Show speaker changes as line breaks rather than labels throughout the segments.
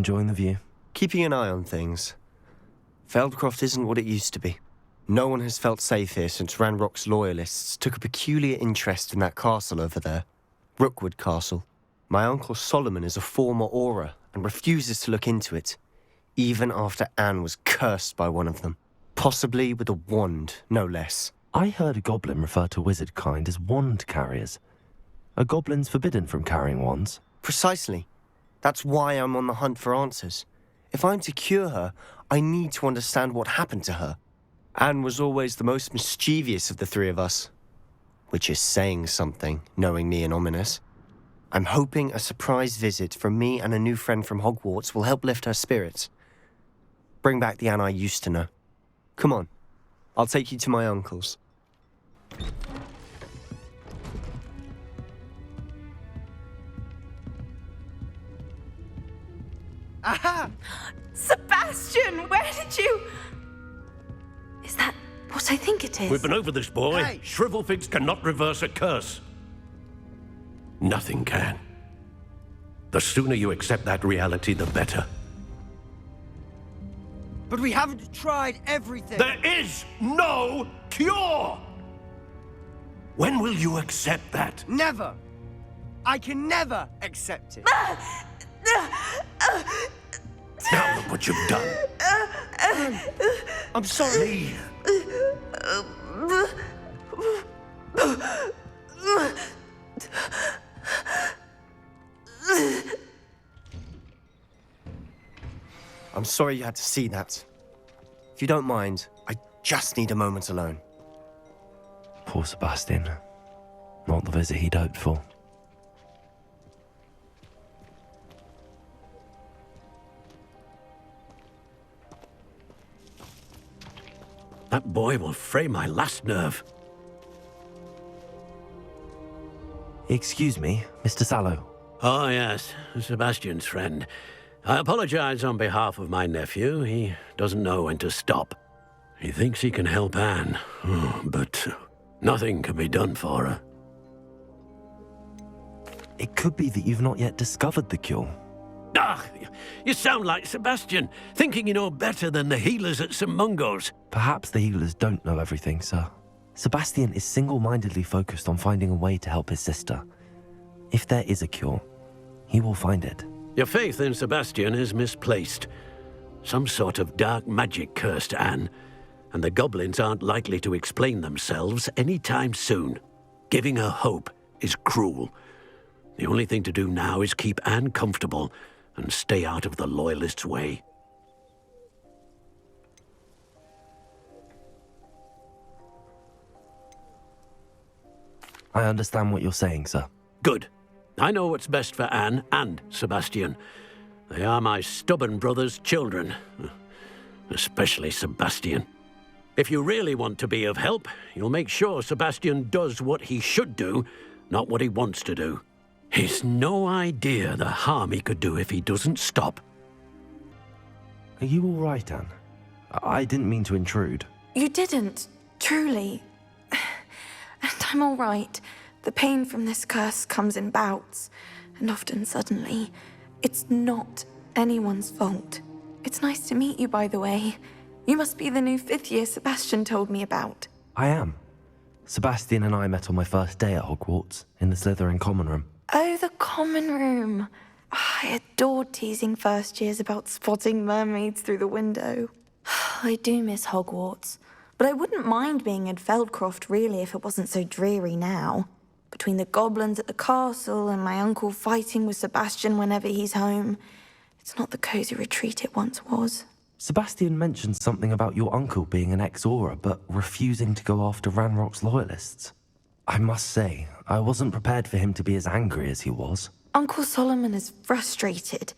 enjoying the view?
Keeping an eye on things. Feldcroft isn't what it used to be. No one has felt safe here since Ranrock's loyalists took a peculiar interest in that castle over there. Rookwood Castle. My uncle Solomon is a former Auror and refuses to look into it, even after Anne was cursed by one of them. Possibly with a wand, no less.
I heard a goblin refer to wizard kind as wand carriers. Are goblins forbidden from carrying wands?
Precisely. That's why I'm on the hunt for answers. If I'm to cure her, I need to understand what happened to her. Anne was always the most mischievous of the three of us. Which is saying something, knowing me and ominous. I'm hoping a surprise visit from me and a new friend from Hogwarts will help lift her spirits. Bring back the Anne I used to know. Come on, I'll take you to my uncle's.
Aha!
Sebastian, where did you... Is that what I think it is?
We've been over this, boy.
Hey!
Shrivelfigs cannot reverse a curse. Nothing can. The sooner you accept that reality, the better.
But we haven't tried everything.
There is no cure! When will you accept that?
Never. I can never accept it.
Now look what you've done.
I'm sorry. I'm sorry you had to see that. If you don't mind, I just need a moment alone.
Poor Sebastian. Not the visit he'd hoped for.
That boy will fray my last nerve.
Excuse me, Mr. Sallow.
Oh, yes, Sebastian's friend. I apologize on behalf of my nephew. He doesn't know when to stop. He thinks he can help Anne, but nothing can be done for her.
It could be that you've not yet discovered the cure.
Ah, you sound like Sebastian, thinking you know better than the healers at St. Mungo's.
Perhaps the healers don't know everything, sir. Sebastian is single-mindedly focused on finding a way to help his sister. If there is a cure, he will find it.
Your faith in Sebastian is misplaced. Some sort of dark magic cursed Anne, and the goblins aren't likely to explain themselves anytime soon. Giving her hope is cruel. The only thing to do now is keep Anne comfortable and stay out of the Loyalists' way.
I understand what you're saying, sir.
Good. I know what's best for Anne and Sebastian. They are my stubborn brother's children. Especially Sebastian. If you really want to be of help, you'll make sure Sebastian does what he should do, not what he wants to do. He's no idea the harm he could do if he doesn't stop.
Are you all right, Anne? I didn't mean to intrude.
You didn't, truly. And I'm all right. The pain from this curse comes in bouts, and often suddenly. It's not anyone's fault. It's nice to meet you, by the way. You must be the new 5th year Sebastian told me about.
I am. Sebastian and I met on my first day at Hogwarts, in the Slytherin common room.
Oh, the common room. I adored teasing first years about spotting mermaids through the window. I do miss Hogwarts, but I wouldn't mind being in Feldcroft really if it wasn't so dreary now. Between the goblins at the castle and my uncle fighting with Sebastian whenever he's home, it's not the cozy retreat it once was.
Sebastian mentioned something about your uncle being an ex-Auror, but refusing to go after Ranrock's loyalists. I must say, I wasn't prepared for him to be as angry as he was.
Uncle Solomon is frustrated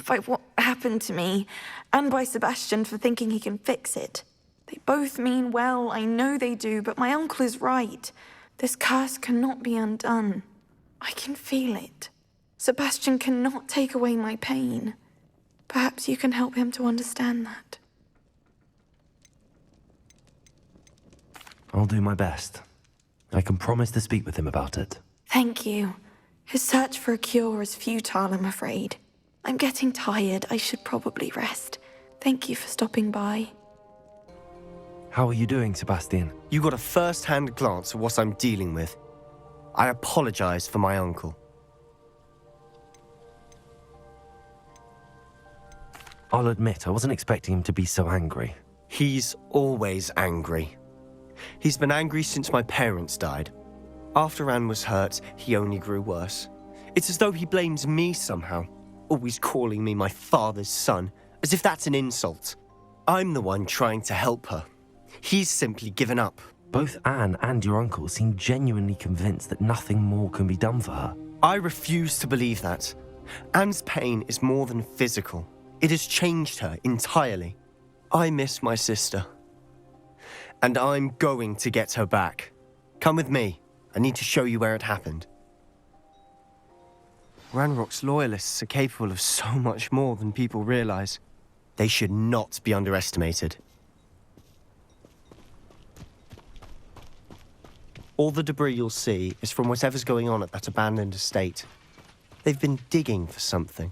by what happened to me, and by Sebastian for thinking he can fix it. They both mean well, I know they do, but my uncle is right. This curse cannot be undone. I can feel it. Sebastian cannot take away my pain. Perhaps you can help him to understand that.
I'll do my best. I can promise to speak with him about it.
Thank you. His search for a cure is futile, I'm afraid. I'm getting tired. I should probably rest. Thank you for stopping by.
How are you doing, Sebastian?
You got a first-hand glance at what I'm dealing with. I apologize for my uncle.
I'll admit, I wasn't expecting him to be so angry.
He's always angry. He's been angry since my parents died. After Anne was hurt, he only grew worse. It's as though he blames me somehow, always calling me my father's son, as if that's an insult. I'm the one trying to help her. He's simply given up.
Both Anne and your uncle seem genuinely convinced that nothing more can be done for her.
I refuse to believe that. Anne's pain is more than physical. It has changed her entirely. I miss my sister. And I'm going to get her back. Come with me. I need to show you where it happened. Ranrock's loyalists are capable of so much more than people realize. They should not be underestimated. All the debris you'll see is from whatever's going on at that abandoned estate. They've been digging for something.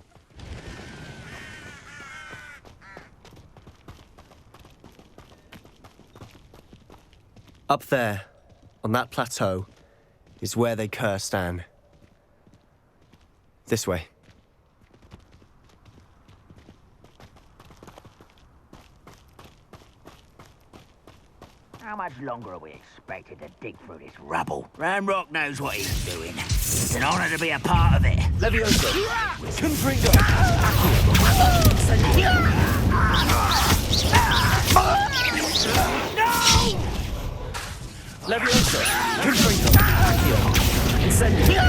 Up there, on that plateau, is where they cursed Anne. This way.
How much longer are we expected to dig through this rubble? Ranrock knows what he's doing. It's an honor to be a part of it.
Levioso! Confringo!
No!
Levioso! Confringo! Accio! Incendio!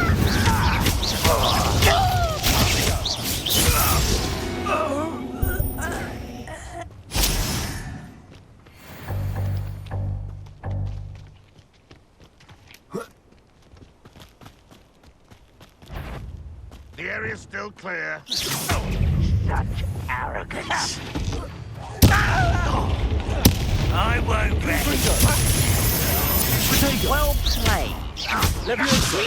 The area's still clear.
Such arrogance. I won't rest. Well played.
Levioso!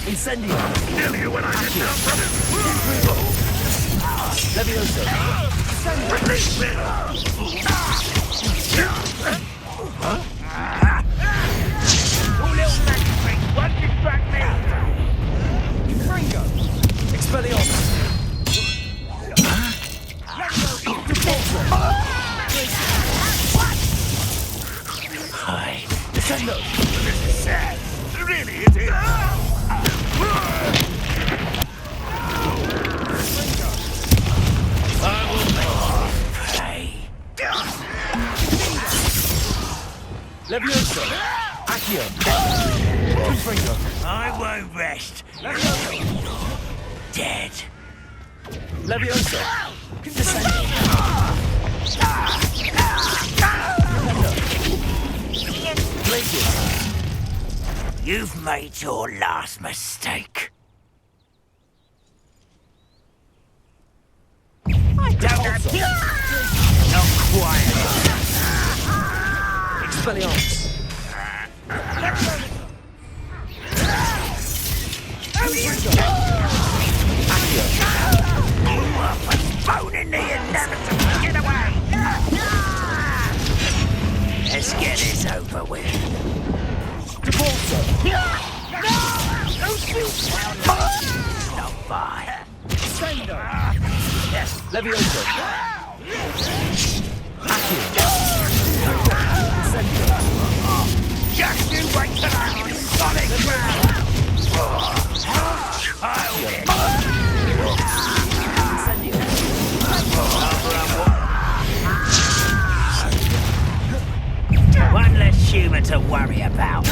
Incendio!
Kill you when I get down from this.
Levioso!
Release me!
Two little magic tricks won't distract me.
Confringo! Expelliarmus!
Hi.
Descendo!
This is sad. Really, it is.
I will pray.
Levioso! Accio! Confringo!
I won't rest. Dead.
Levioso! Descendo! Glacius!
You've made your last mistake. I don't have to. Not quiet.
Expelliarmus!
Postponing the inevitable. Get away. Let's get this over with.
Devolso!
Stop by.
Descendo! Levioso! Accio! Incendio!
Just you wait till I'm on solid ground. One less human to worry about.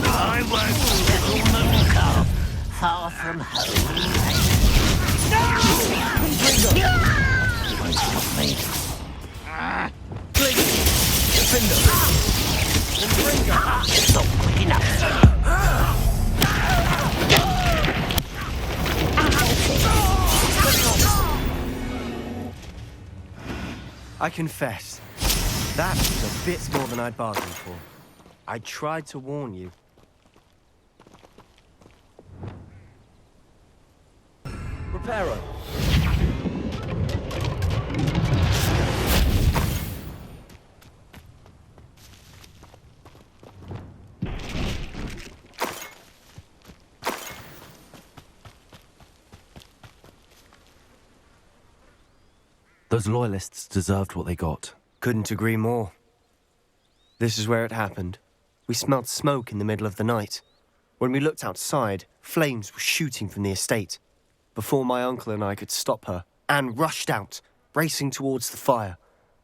I won't settle Mooncarp far from home. You won't stop me.
I confess, that was a bit more than I'd bargained for. I tried to warn you.
Reparo.
Those loyalists deserved what they got.
Couldn't agree more. This is where it happened. We smelled smoke in the middle of the night. When we looked outside, flames were shooting from the estate. Before my uncle and I could stop her, Anne rushed out, racing towards the fire,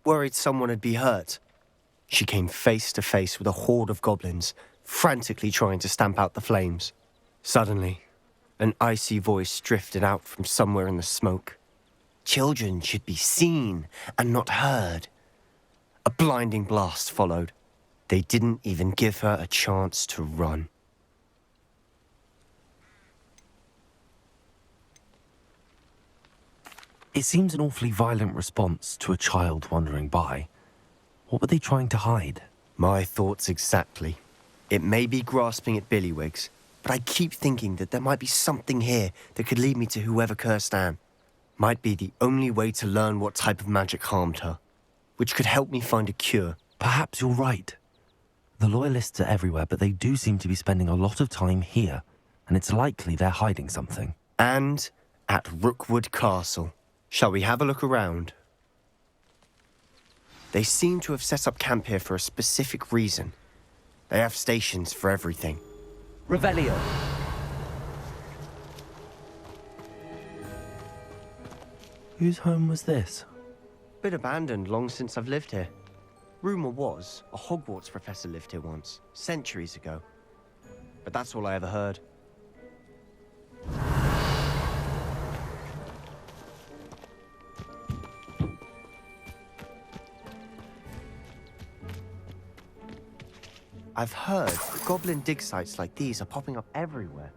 worried someone had been hurt. She came face to face with a horde of goblins, frantically trying to stamp out the flames. Suddenly, an icy voice drifted out from somewhere in the smoke. Children should be seen and not heard. A blinding blast followed. They didn't even give her a chance to run.
It seems an awfully violent response to a child wandering by. What were they trying to hide?
My thoughts exactly. It may be grasping at billywhigs, but I keep thinking that there might be something here that could lead me to whoever cursed Anne. Might be the only way to learn what type of magic harmed her, which could help me find a cure.
Perhaps you're right. The Loyalists are everywhere, but they do seem to be spending a lot of time here, and it's likely they're hiding something.
And at Rookwood Castle. Shall we have a look around? They seem to have set up camp here for a specific reason. They have stations for everything.
Revelio.
Whose home was this?
Bit abandoned long since I've lived here. Rumour was a Hogwarts professor lived here once, centuries ago. But that's all I ever heard. I've heard goblin dig sites like these are popping up everywhere.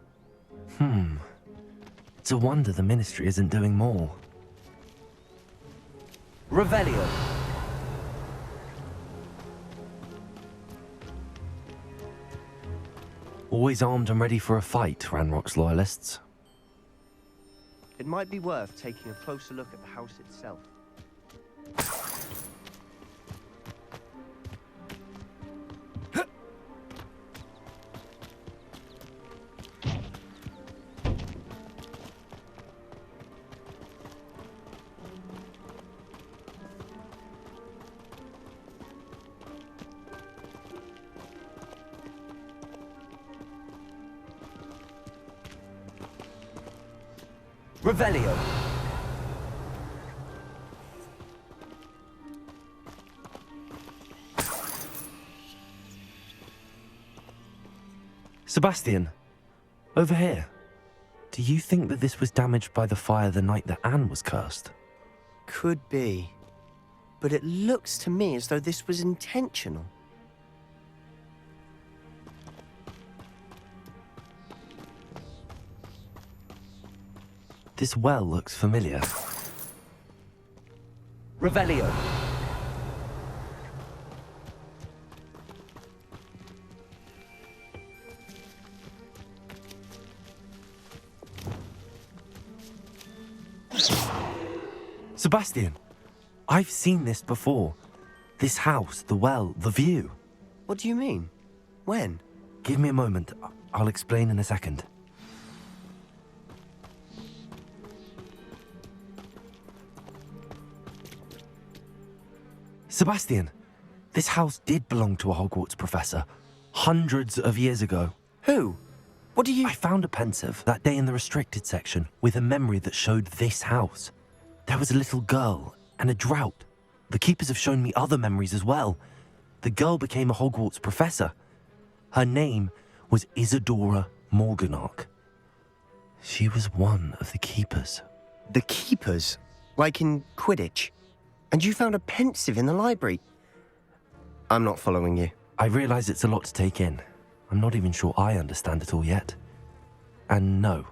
It's a wonder the Ministry isn't doing more.
Revelio.
Always armed and ready for a fight, Ranrock's Loyalists.
It might be worth taking a closer look at the house itself.
Revelio.
Sebastian, over here. Do you think that this was damaged by the fire the night that Anne was cursed?
Could be. But it looks to me as though this was intentional.
This well looks familiar.
Revelio.
Sebastian, I've seen this before. This house, the well, the view.
What do you mean? When?
Give me a moment. I'll explain in a second. Sebastian, this house did belong to a Hogwarts professor, hundreds of years ago.
Who? What do you...
I found a pensive that day in the restricted section with a memory that showed this house. There was a little girl and a drought. The keepers have shown me other memories as well. The girl became a Hogwarts professor. Her name was Isadora Morganach. She was one of the keepers.
The keepers? Like in Quidditch? And you found a pensive in the library? I'm not following you.
I realize it's a lot to take in. I'm not even sure I understand it all yet. And no,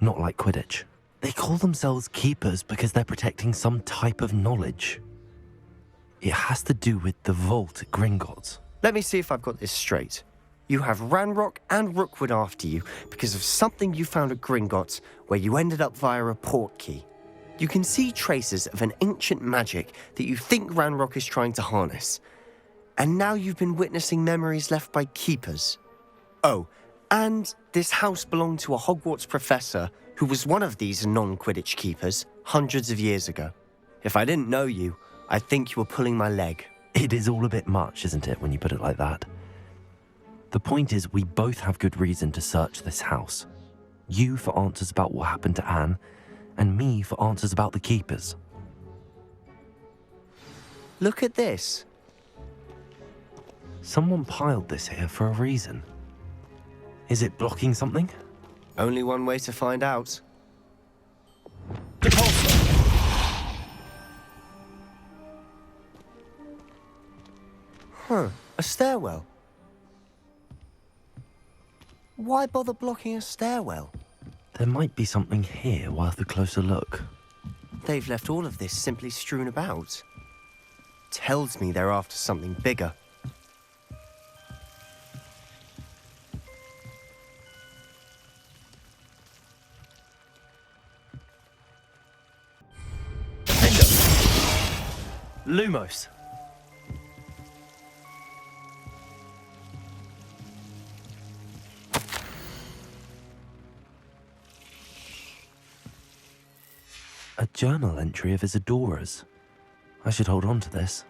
not like Quidditch. They call themselves keepers because they're protecting some type of knowledge. It has to do with the vault at Gringotts.
Let me see if I've got this straight. You have Ranrock and Rookwood after you because of something you found at Gringotts where you ended up via a portkey. You can see traces of an ancient magic that you think Ranrock is trying to harness. And now you've been witnessing memories left by keepers. Oh, and this house belonged to a Hogwarts professor who was one of these non-Quidditch keepers hundreds of years ago. If I didn't know you, I'd think you were pulling my leg.
It is all a bit much, isn't it, when you put it like that? The point is, we both have good reason to search this house. You for answers about what happened to Anne, and me for answers about the keepers.
Look at this.
Someone piled this here for a reason. Is it blocking something?
Only one way to find out. Huh, a stairwell. Why bother blocking a stairwell?
There might be something here worth a closer look.
They've left all of this simply strewn about. Tells me they're after something bigger.
Lumos! A journal entry of Isadora's. I should hold on to this.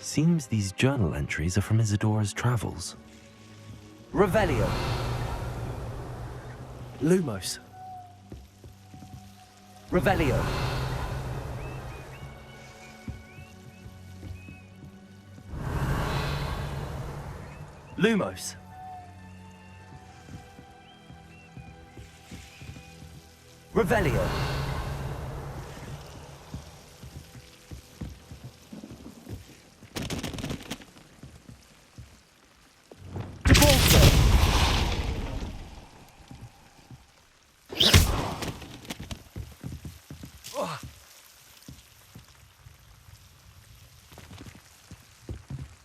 Seems these journal entries are from Isadora's travels.
Revelio.
Lumos.
Revelio.
Lumos.
Revelio.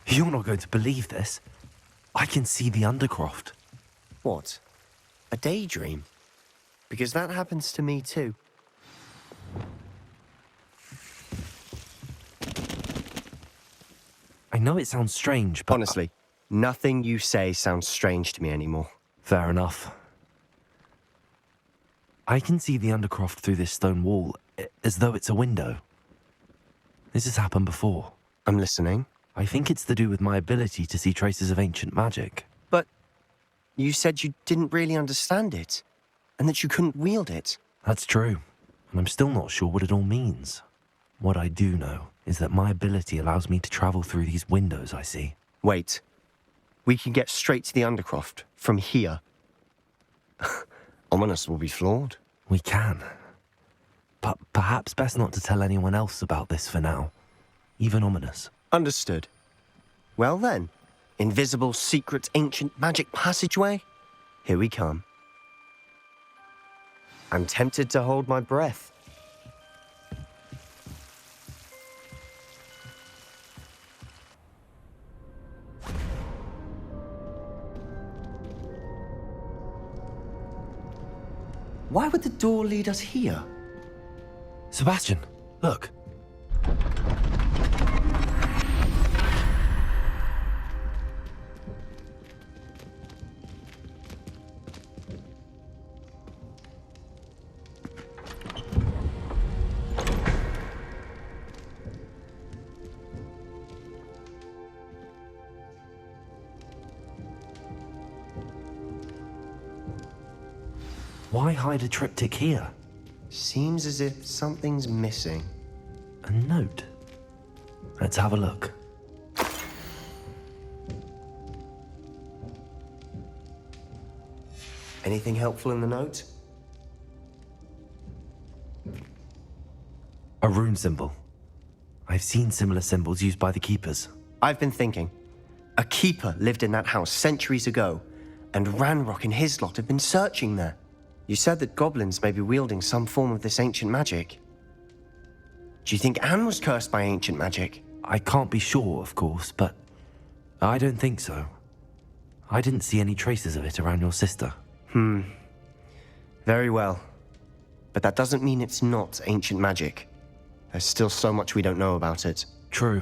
You're not going to believe this. I can see the Undercroft.
What? A daydream? Because that happens to me too.
I know it sounds strange, but...
Honestly, nothing you say sounds strange to me anymore.
Fair enough. I can see the Undercroft through this stone wall, as though it's a window. This has happened before.
I'm listening.
I think it's to do with my ability to see traces of ancient magic.
But you said you didn't really understand it, and that you couldn't wield it.
That's true, and I'm still not sure what it all means. What I do know is that my ability allows me to travel through these windows I see.
Wait. We can get straight to the Undercroft from here. Ominous will be flawed.
We can. But perhaps best not to tell anyone else about this for now. Even Ominous.
Understood. Well then, invisible, secret, ancient magic passageway? Here we come. I'm tempted to hold my breath. Why would the door lead us here?
Sebastian, look. Why hide a triptych here?
Seems as if something's missing.
A note. Let's have a look.
Anything helpful in the note?
A rune symbol. I've seen similar symbols used by the keepers.
I've been thinking. A keeper lived in that house centuries ago, and Ranrock and his lot have been searching there. You said that goblins may be wielding some form of this ancient magic. Do you think Anne was cursed by ancient magic?
I can't be sure, of course, but I don't think so. I didn't see any traces of it around your sister.
Very well. But that doesn't mean it's not ancient magic. There's still so much we don't know about it.
True.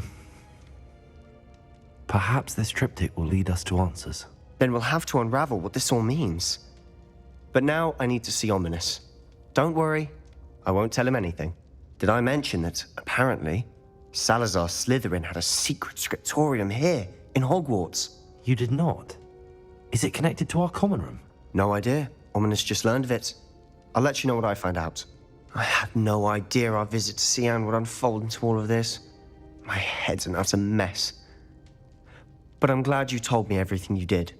Perhaps this triptych will lead us to answers.
Then we'll have to unravel what this all means. But now I need to see Ominous. Don't worry, I won't tell him anything. Did I mention that, apparently, Salazar Slytherin had a secret scriptorium here, in Hogwarts?
You did not? Is it connected to our common room?
No idea. Ominous just learned of it. I'll let you know what I find out. I had no idea our visit to Sian would unfold into all of this. My head's an utter mess. But I'm glad you told me everything you did.